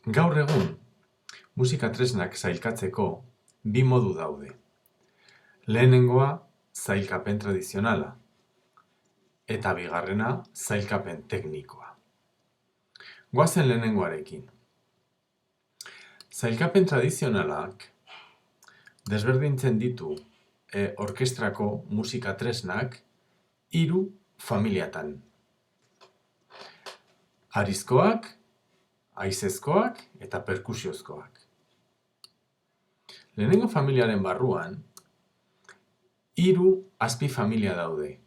Gaur egun, musika tresnak sailkatzeko bi modu daude. Lehenengoa, sailkapen tradizionala, eta bigarrena, sailkapen teknikoa. Goazen lehenengoarekin. Sailkapen tradizionalak desberdintzen ditu orkestrako musika tresnak 3 familiatan. Harizkoak, haizezkoak eta perkusiozkoak. Lehenengo familiaren barruan, 3 azpifamilia daude.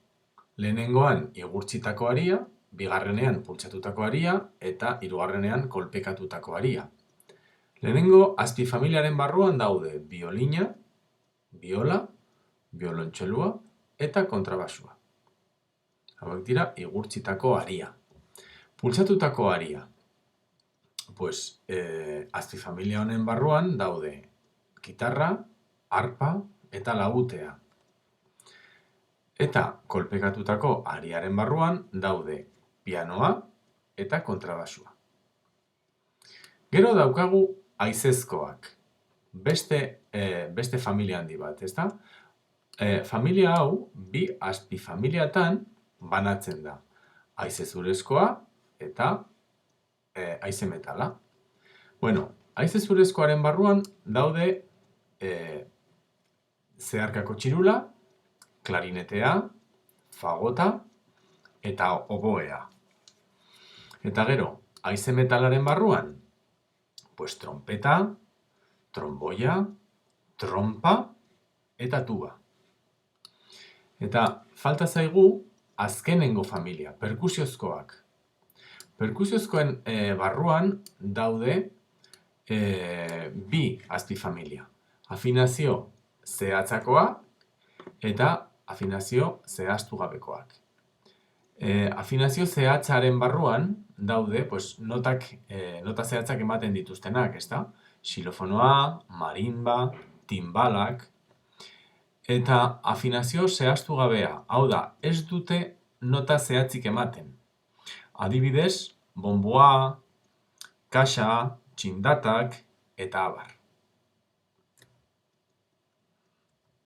Lehenengoan igurtzitako haria, bigarrenean pultsatutako haria eta hirugarrenean kolpekatutako haria. Lehenengo azpifamiliaren barruan daude biolina, biola, biolontxelua eta kontrabasua. Hauek dira igurtzitako haria. Pultsatutako haria. Azpifamilia honen barruan daude gitarra, arpa eta lagutea. Eta kolpekatutako hariaren barruan daude pianoa eta kontrabasua. Gero daukagu haizezkoak. Beste familia handi bat, ezta? Familia hau 2 azpifamiliatan banatzen da. Haize zurezkoa eta haize metala. Haize zurezkoaren barruan daude zeharkako txirula, klarinetea, fagota eta oboea. Eta gero, haize metalaren barruan, trompeta, tromboia, trompa eta tuba. Eta falta zaigu azkenengo familia, perkusiozkoak. Perkusiozkoen barruan daude 2 azpifamilia. Afinazio zehatzakoa eta afinazio zehaztugabekoak. Afinazio zehatzaren barruan daude nota zehatzak ematen dituztenak, ezta? Xilofonoa, marimba, timbalak. Eta afinazio zehaztugabea, hau da, ez dute nota zehatzik ematen. Adibidez, bonboa, kaxa, txindatak eta abar.